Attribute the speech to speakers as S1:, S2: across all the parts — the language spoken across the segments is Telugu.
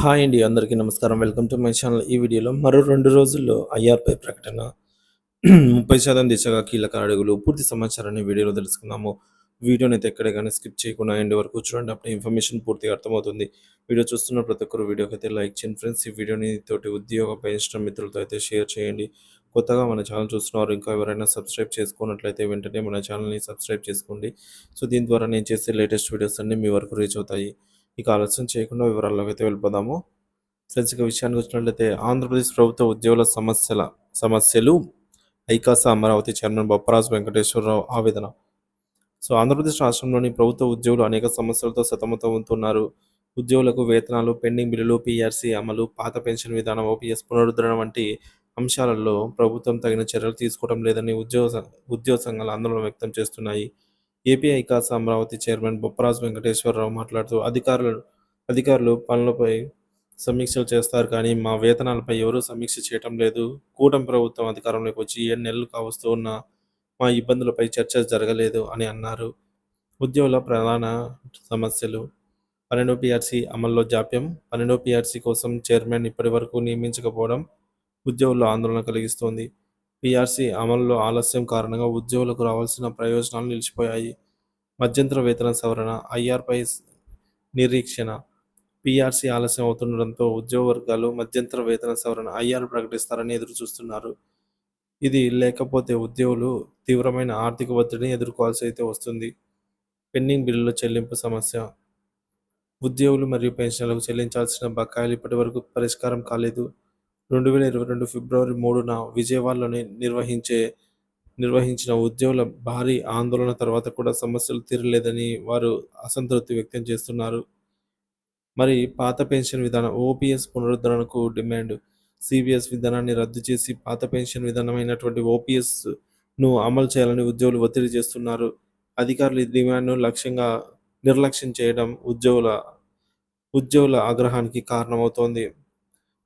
S1: హాయ్ అండి. అందరికీ నమస్కారం. Welcome to my channel. ఈ వీడియోలో మరో 2 రోజుల్లో ఐఆర్‌పై ప్రకటన, 30% దిశగా కీలక అడుగులు, పూర్తి సమాచారాన్ని వీడియోలో తెలుసుకుందాము. వీడియోనైతే ఎక్కడ గాని స్కిప్ చేయకుండా ఎండ్ వరకు చూడండి. అప్పుడు ఇన్ఫర్మేషన్ పూర్తిగా అర్థమవుతుంది. వీడియో చూస్తున్న ప్రతి ఒక్కరు వీడియోకైతే లైక్ చేయండి ఫ్రెండ్స్. ఈ వీడియోని తోటి ఉద్యోగ ఇష్టం మిత్రులతో అయితే షేర్ చేయండి. కొత్తగా మన ఛానల్ చూస్తున్నవారు ఇంకా ఎవరైనా సబ్స్క్రైబ్ చేసుకోనట్లయితే వెంటనే మన ఛానల్‌ని సబ్స్క్రైబ్ చేసుకోండి. సో, దీని ద్వారా నేను చేసే లేటెస్ట్ వీడియోస్ అన్నీ మీ వరకు రీచ్ అవుతాయి. ఇక ఆలస్యం చేయకుండా వివరాల్లోకి అయితే వెళ్ళిపోదాము. ఫ్రెండ్స్, ఇక విషయానికి వచ్చినట్లయితే ఆంధ్రప్రదేశ్ ప్రభుత్వ ఉద్యోగుల సమస్యలు ఐకాసా అమరావతి చైర్మన్ బొప్పరాజు వెంకటేశ్వరరావు ఆవేదన. సో, ఆంధ్రప్రదేశ్ రాష్ట్రంలోని ప్రభుత్వ ఉద్యోగులు అనేక సమస్యలతో సతమతమవుతున్నారు. ఉద్యోగులకు వేతనాలు, పెండింగ్ బిల్లులు, పీఆర్సీ అమలు, పాత పెన్షన్ విధానం, ఓపీఎస్ పునరుద్ధరణ వంటి అంశాలలో ప్రభుత్వం తగిన చర్యలు తీసుకోవడం లేదని ఉద్యోగ సంఘాలు ఆందోళన వ్యక్తం చేస్తున్నాయి. ఏపీ ఐకాసా అమరావతి చైర్మన్ బొప్పరాజు వెంకటేశ్వరరావు మాట్లాడుతూ అధికారులు పనులపై సమీక్షలు చేస్తారు కానీ మా వేతనాలపై ఎవరూ సమీక్ష చేయటం లేదు. కూటమి ప్రభుత్వం అధికారంలోకి వచ్చి 7 నెలలు కావస్తూ ఉన్నా మా ఇబ్బందులపై చర్చ జరగలేదు అని అన్నారు. ఉద్యోగుల ప్రధాన సమస్యలు: 12 పీఆర్సీ అమల్లో జాప్యం. 12 పీఆర్సీ కోసం చైర్మన్ ఇప్పటివరకు నియమించకపోవడం ఉద్యోగుల్లో ఆందోళన కలిగిస్తోంది. పీఆర్సీ అమలులో ఆలస్యం కారణంగా ఉద్యోగులకు రావాల్సిన ప్రయోజనాలు నిలిచిపోయాయి. మధ్యంతర వేతన సవరణ, ఐఆర్‌పై నిరీక్షణ. పీఆర్సీ ఆలస్యం అవుతుండడంతో ఉద్యోగ వర్గాలు మధ్యంతర వేతన సవరణ, ఐఆర్ ప్రకటిస్తారని ఎదురుచూస్తున్నారు. ఇది లేకపోతే ఉద్యోగులు తీవ్రమైన ఆర్థిక ఒత్తిడిని ఎదుర్కోవాల్సి అయితే వస్తుంది. పెండింగ్ బిల్లుల చెల్లింపు సమస్య. ఉద్యోగులు మరియు పెన్షనర్లకు చెల్లించాల్సిన బకాయిలు ఇప్పటివరకు పరిష్కారం కాలేదు. 2022 ఫిబ్రవరి 3న విజయవాడలోని నిర్వహించిన ఉద్యోగుల భారీ ఆందోళన తర్వాత కూడా సమస్యలు తీరలేదని వారు అసంతృప్తి వ్యక్తం చేస్తున్నారు. మరి పాత పెన్షన్ విధానం, ఓపీఎస్ పునరుద్ధరణకు డిమాండ్. సీపీఎస్ విధానాన్ని రద్దు చేసి పాత పెన్షన్ విధానమైనటువంటి ఓపీఎస్‌ను అమలు చేయాలని ఉద్యోగులు ఒత్తిడి చేస్తున్నారు. అధికారులు ఈ డిమాండ్‌ను నిర్లక్ష్యం చేయడం ఉద్యోగుల ఆగ్రహానికి కారణమవుతోంది.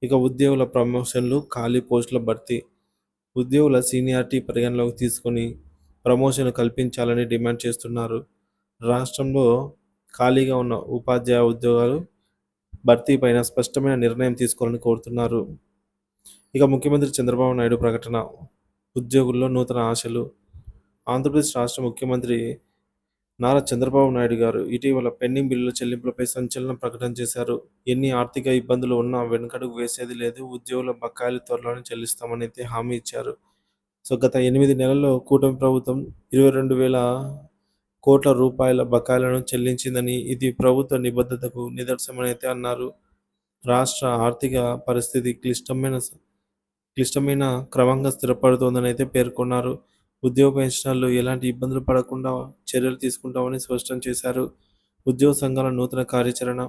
S1: ఇక ఉద్యోగుల ప్రమోషన్లు, ఖాళీ పోస్టుల భర్తీ. ఉద్యోగుల సీనియారిటీ పరిగణలోకి తీసుకొని ప్రమోషన్ కల్పించాలని డిమాండ్ చేస్తున్నారు. రాష్ట్రంలో ఖాళీగా ఉన్న ఉపాధ్యాయ ఉద్యోగాలు భర్తీపైన స్పష్టమైన నిర్ణయం తీసుకోవాలని కోరుతున్నారు. ఇక ముఖ్యమంత్రి చంద్రబాబు నాయుడు ప్రకటన. ఉద్యోగుల్లో నూతన ఆశలు. ఆంధ్రప్రదేశ్ రాష్ట్ర ముఖ్యమంత్రి నారా చంద్రబాబు నాయుడు గారు ఇటీవల పెండింగ్ బిల్లుల చెల్లింపులపై సంచలన ప్రకటన చేశారు. ఎన్ని ఆర్థిక ఇబ్బందులు ఉన్నా వెనుకడుగు వేసేది లేదు. ఉద్యోగుల బకాయిలు త్వరలోనే చెల్లిస్తామని అయితే హామీ ఇచ్చారు. సో, గత 8 నెలల్లో కూటమి ప్రభుత్వం 22,000 కోట్ల రూపాయల బకాయిలను చెల్లించిందని, ఇది ప్రభుత్వ నిబద్ధతకు నిదర్శనమని అయితే అన్నారు. రాష్ట్ర ఆర్థిక పరిస్థితి క్లిష్టమైన క్రమంగా స్థిరపడుతోందని అయితే పేర్కొన్నారు. ఉద్యోగ పెన్షనర్లు ఎలాంటి ఇబ్బందులు పడకుండా చర్యలు తీసుకుంటామని స్పష్టం చేశారు. ఉద్యోగ సంఘాల నూతన కార్యాచరణ.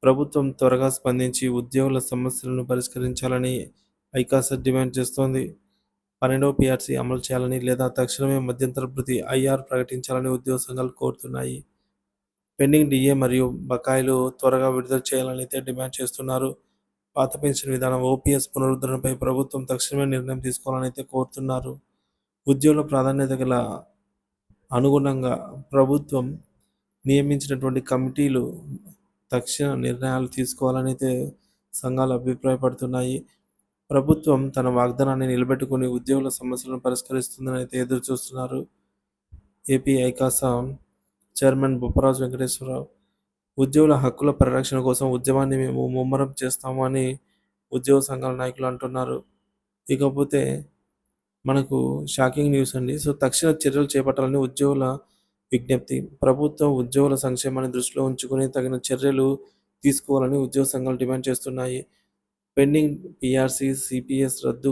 S1: ప్రభుత్వం త్వరగా స్పందించి ఉద్యోగుల సమస్యలను పరిష్కరించాలని ఐకాసా డిమాండ్ చేస్తోంది. 12వ పీఆర్సీ అమలు చేయాలని లేదా తక్షణమే మధ్యంతర భృతి, ఐఆర్ ప్రకటించాలని ఉద్యోగ సంఘాలు కోరుతున్నాయి. పెండింగ్ డీఏ మరియు బకాయిలు త్వరగా విడుదల చేయాలని అయితే డిమాండ్ చేస్తున్నారు. పాత పెన్షన్ విధానం, ఓపీఎస్ పునరుద్ధరణపై ప్రభుత్వం తక్షణమే నిర్ణయం తీసుకోవాలని అయితే కోరుతున్నారు. ఉద్యోగుల ప్రాధాన్యత గల అనుగుణంగా ప్రభుత్వం నియమించినటువంటి కమిటీలు తక్షణ నిర్ణయాలు తీసుకోవాలని అయితే సంఘాలు అభిప్రాయపడుతున్నాయి. ప్రభుత్వం తన వాగ్దానాన్ని నిలబెట్టుకుని ఉద్యోగుల సమస్యలను పరిష్కరిస్తుందని అయితే ఎదురు చూస్తున్నారు. ఏపీ ఐకాసా చైర్మన్ బొప్పరాజు వెంకటేశ్వరరావు. ఉద్యోగుల హక్కుల పరిరక్షణ కోసం ఉద్యమాన్ని మేము ముమ్మరం చేస్తాము అని ఉద్యోగ సంఘాల నాయకులు అంటున్నారు. ఇకపోతే మనకు షాకింగ్ న్యూస్ అండి. సో, తక్షణ చర్యలు చేపట్టాలని ఉద్యోగుల విజ్ఞప్తి. ప్రభుత్వం ఉద్యోగుల సంక్షేమాన్ని దృష్టిలో ఉంచుకుని తగిన చర్యలు తీసుకోవాలని ఉద్యోగ సంఘాలు డిమాండ్ చేస్తున్నాయి. పెండింగ్ పీఆర్సీ, సీపీఎస్ రద్దు,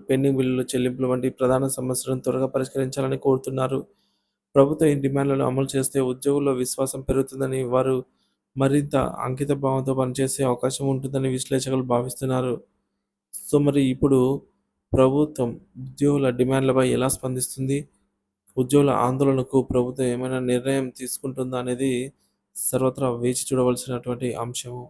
S1: పెండింగ్ బిల్లుల చెల్లింపులు వంటి ప్రధాన సమస్యలను త్వరగా పరిష్కరించాలని కోరుతున్నారు. ప్రభుత్వం ఈ డిమాండ్లను అమలు చేస్తే ఉద్యోగుల్లో విశ్వాసం పెరుగుతుందని, వారు మరింత అంకితభావంతో పనిచేసే అవకాశం ఉంటుందని విశ్లేషకులు భావిస్తున్నారు. సో, మరి ఇప్పుడు ప్రభుత్వం ఉద్యోగుల డిమాండ్లపై ఎలా స్పందిస్తుంది? ఉద్యోగుల ఆందోళనకు ప్రభుత్వం ఏమైనా నిర్ణయం తీసుకుంటుందా అనేది సర్వత్రా వేచి చూడవలసినటువంటి అంశము.